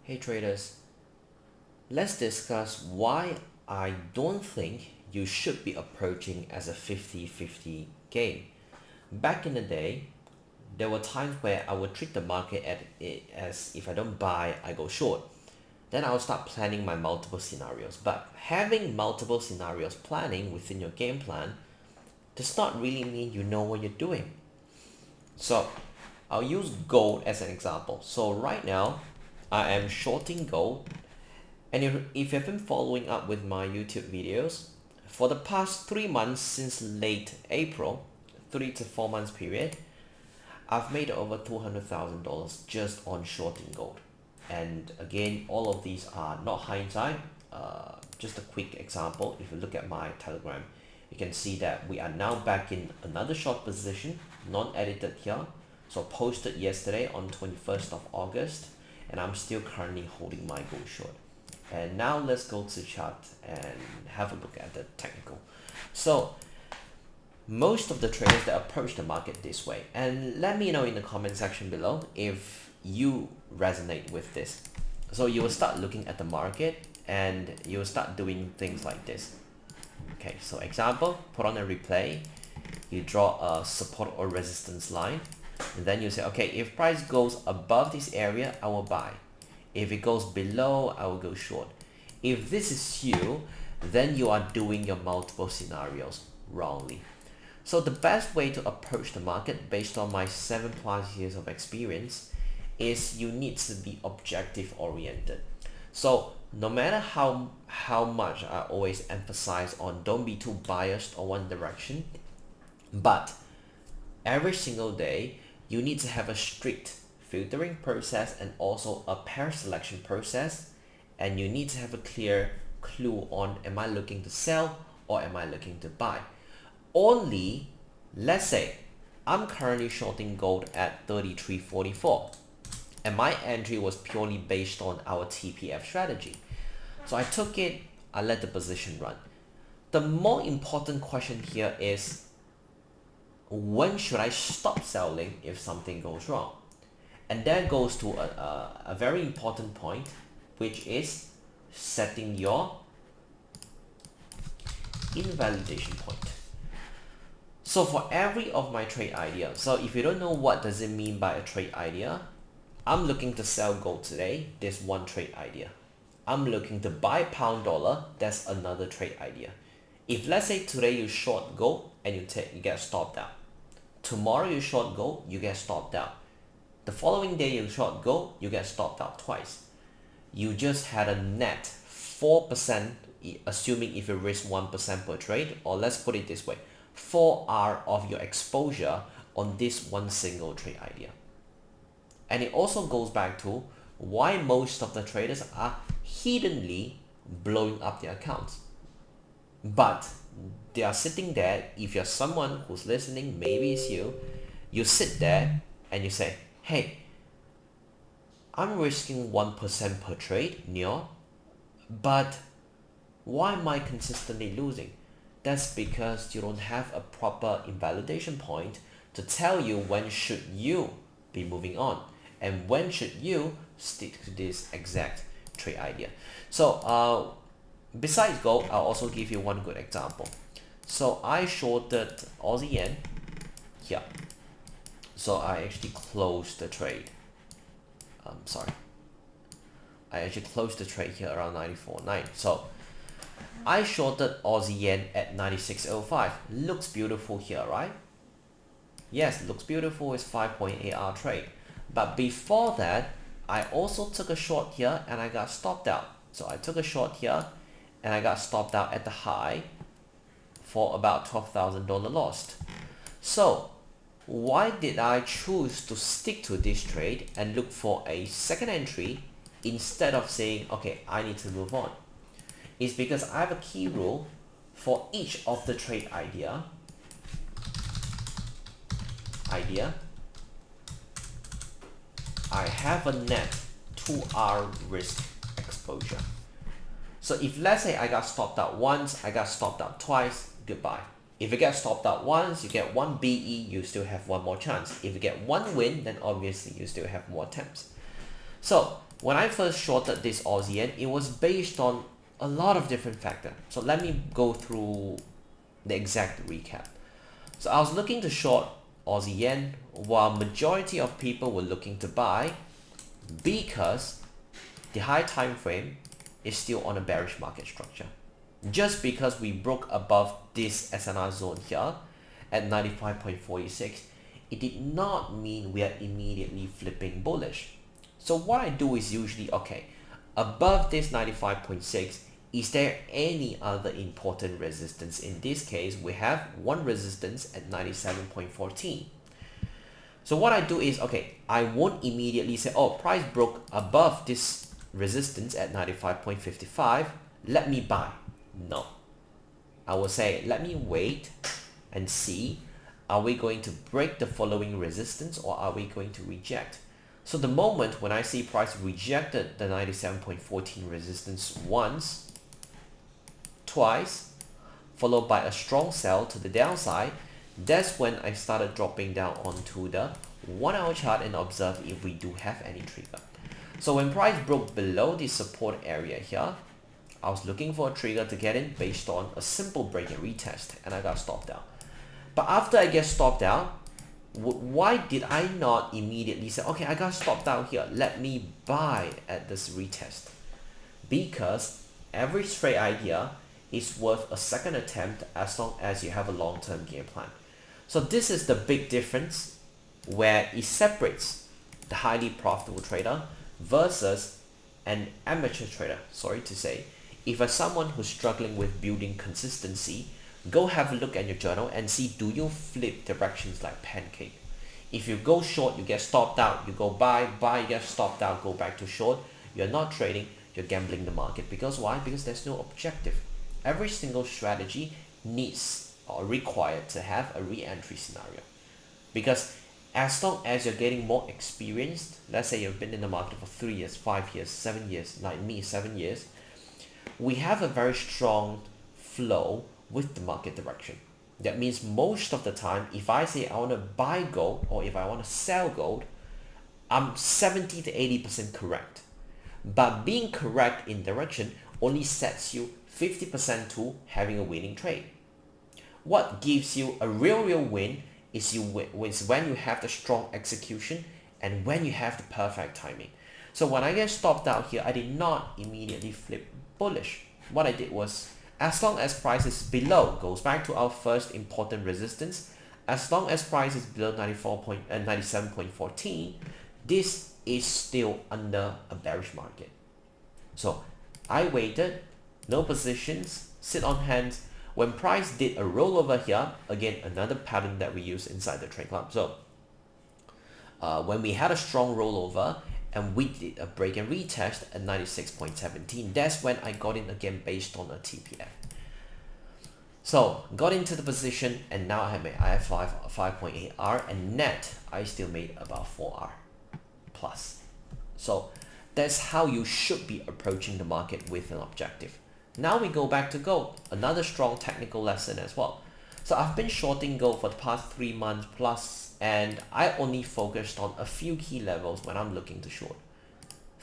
Hey traders, let's discuss why I don't think you should be approaching as a 50-50 game. Back in the day, there were times where I would treat the market as if I don't buy, I go short. Then I will start planning my multiple scenarios. But having multiple scenarios planning within your game plan does not really mean you know what you're doing. So I'll use gold as an example. So right now, I am shorting gold. And if you've been following up with my YouTube videos, for the past 3 months since late April, 3 to 4 months period, I've made over $200,000 just on shorting gold. And again, all of these are not hindsight, just a quick example. If you look at my Telegram, you can see that we are now back in another short position, non-edited here. So posted yesterday on 21st of August, and I'm still currently holding my gold short. And now let's go to chart and have a look at the technical. So most of the traders that approach the market this way, and let me know in the comment section below if you resonate with this. So you will start looking at the market and you will start doing things like this. Okay, so example, put on a replay, you draw a support or resistance line, and then you say, okay, if price goes above this area, I will buy. If it goes below, I will go short. If this is you, then you are doing your multiple scenarios wrongly. So the best way to approach the market based on my 7+ years of experience is you need to be objective oriented. So no matter how much I always emphasize on don't be too biased on one direction, but every single day you need to have a strict filtering process and also a pair selection process, and you need to have a clear clue on, am I looking to sell or am I looking to buy? Only, let's say I'm currently shorting gold at 33.44 and my entry was purely based on our TPF strategy. So I took it, I let the position run. The more important question here is, when should I stop selling if something goes wrong? And that goes to a very important point, which is setting your invalidation point. So for every of my trade idea, so if you don't know what does it mean by a trade idea, I'm looking to sell gold today, there's one trade idea. I'm looking to buy pound dollar, that's another trade idea. If let's say today you short gold and you get stopped out. Tomorrow you short gold, you get stopped out. The following day you short gold, you get stopped out twice. You just had a net 4%, assuming if you risk 1% per trade, or let's put it this way, 4R of your exposure on this one single trade idea. And it also goes back to why most of the traders are hiddenly blowing up their accounts. But they are sitting there. If you're someone who's listening, maybe it's you sit there and you say, hey, I'm risking 1% per trade, Neo, but why am I consistently losing? That's because you don't have a proper invalidation point to tell you when should you be moving on and when should you stick to this exact trade idea. So besides gold, I'll also give you one good example. So I shorted Aussie yen here. So I actually closed the trade. I actually closed the trade here around 94.9. So I shorted Aussie yen at 96.05. Looks beautiful here, right? Yes, looks beautiful. It's 5.8R trade. But before that, I also took a short here and I got stopped out. So I took a short here and I got stopped out at the high for about $12,000 lost. So why did I choose to stick to this trade and look for a second entry instead of saying, okay, I need to move on? It's because I have a key rule for each of the trade idea. I have a net 2R risk exposure. So if let's say I got stopped out once, I got stopped out twice, goodbye. If you get stopped out once, you get one BE, you still have one more chance. If you get one win, then obviously you still have more attempts. So when I first shorted this Aussie yen, it was based on a lot of different factors. So let me go through the exact recap. So I was looking to short Aussie yen while majority of people were looking to buy because the high time frame is still on a bearish market structure. Just because we broke above this SNR zone here at 95.46, it did not mean we are immediately flipping bullish. So what I do is usually, okay, above this 95.6, is there any other important resistance? In this case, we have one resistance at 97.14. So what I do is, okay, I won't immediately say, oh, price broke above this resistance at 95.55, let me buy. No. I will say, let me wait and see, are we going to break the following resistance or are we going to reject? So the moment when I see price rejected the 97.14 resistance once, twice, followed by a strong sell to the downside, that's when I started dropping down onto the 1 hour chart and observe if we do have any trigger. So when price broke below the support area here, I was looking for a trigger to get in based on a simple break and retest, and I got stopped out. But after I get stopped out, why did I not immediately say, okay, I got stopped out here, let me buy at this retest? Because every trade idea is worth a second attempt as long as you have a long-term game plan. So this is the big difference where it separates the highly profitable trader versus an amateur trader. Sorry to say, if you're someone who's struggling with building consistency, go have a look at your journal and see, do you flip directions like pancake? If you go short, you get stopped out, you go buy, you get stopped out, go back to short. You're not trading, you're gambling the market. Because why? Because there's no objective. Every single strategy needs or required to have a re-entry scenario. Because as long as you're getting more experienced, let's say you've been in the market for 3 years, 5 years, 7 years, like me, 7 years, we have a very strong flow with the market direction. That means most of the time, if I say I want to buy gold or if I want to sell gold, I'm 70 to 80% correct. But being correct in direction only sets you 50% to having a winning trade. What gives you a real win is when you have the strong execution and when you have the perfect timing. So when I get stopped out here, I did not immediately flip bullish. What I did was, as long as price is below, goes back to our first important resistance, as long as price is below 97.14, this is still under a bearish market. So I waited, no positions, sit on hands. When price did a rollover here, again, another pattern that we use inside the trade club. So when we had a strong rollover and we did a break and retest at 96.17, that's when I got in again based on a TPF. So got into the position and now I have 5.8 R and net I still made about 4 R plus. So that's how you should be approaching the market with an objective. Now we go back to gold, another strong technical lesson as well. So I've been shorting gold for the past 3 months plus, and I only focused on a few key levels when I'm looking to short.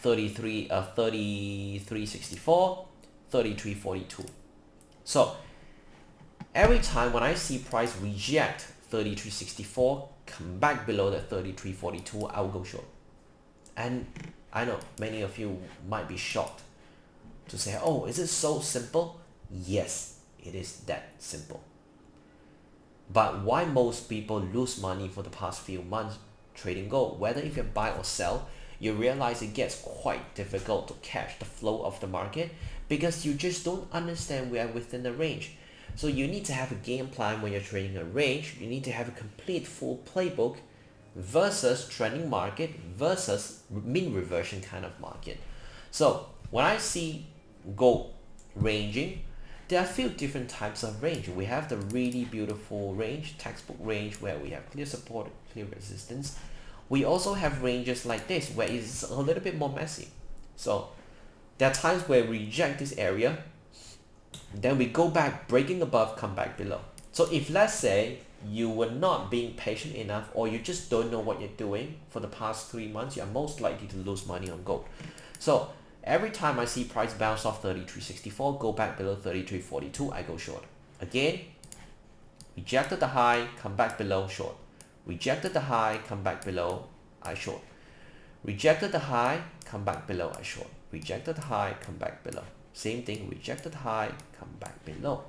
33.64, 33.42. So every time when I see price reject 33.64, come back below the 33.42, I will go short. And I know many of you might be shocked to say, oh, is it so simple? Yes, it is that simple. But why most people lose money for the past few months trading gold, whether if you buy or sell, you realize it gets quite difficult to catch the flow of the market because you just don't understand we are within the range. So you need to have a game plan when you're trading a range. You need to have a complete full playbook versus trending market versus mean reversion kind of market. So when I see gold ranging, there are a few different types of range. We have the really beautiful range, textbook range, where we have clear support, clear resistance. We also have ranges like this where it's a little bit more messy. So there are times where we reject this area, then we go back, breaking above, come back below. So if let's say you were not being patient enough or you just don't know what you're doing for the past 3 months, you're most likely to lose money on gold. So every time I see price bounce off 33.64, go back below 33.42, I go short. Again, rejected the high, come back below, short. Rejected the high, come back below, I short. Rejected the high, come back below, I short. Rejected the high, come back below. Same thing, rejected high, come back below.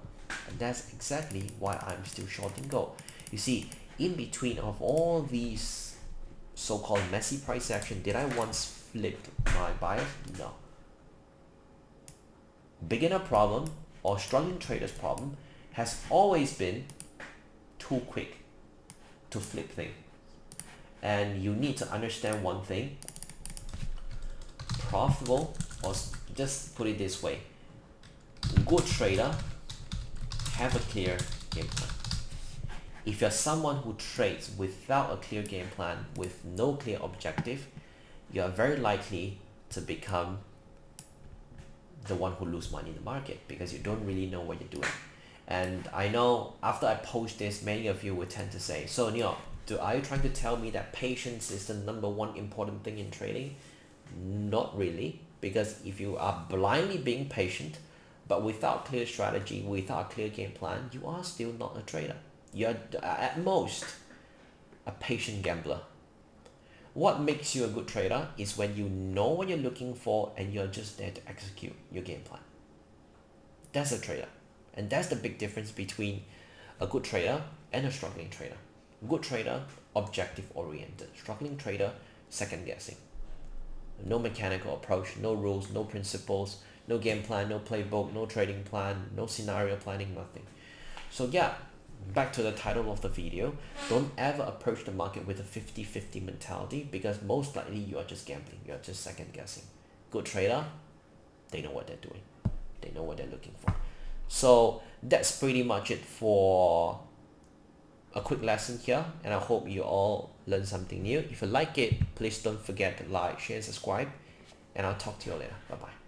And that's exactly why I'm still shorting gold. You see, in between of all these so-called messy price action, did I once flip my bias? No. Beginner problem or struggling traders problem has always been too quick to flip things. And you need to understand one thing. Profitable, or just put it this way, good trader have a clear game plan. If you're someone who trades without a clear game plan, with no clear objective, you are very likely to become the one who lose money in the market because you don't really know what you're doing. And I know after I post this, many of you will tend to say, so Neo, are you trying to tell me that patience is the #1 important thing in trading? Not really, because if you are blindly being patient, but without clear strategy, without a clear game plan, you are still not a trader. You're at most a patient gambler. What makes you a good trader is when you know what you're looking for and you're just there to execute your game plan. That's a trader. And that's the big difference between a good trader and a struggling trader. Good trader, objective oriented. Struggling trader, second guessing. No mechanical approach, no rules, no principles, no game plan, no playbook, no trading plan, no scenario planning, nothing. So yeah, back to the title of the video. Don't ever approach the market with a 50-50 mentality, because most likely you are just gambling. You are just second guessing. Good trader, they know what they're doing. They know what they're looking for. So that's pretty much it for a quick lesson here, and I hope you all learned something new. If you like it, please don't forget to like, share, and subscribe, and I'll talk to you later. Bye bye.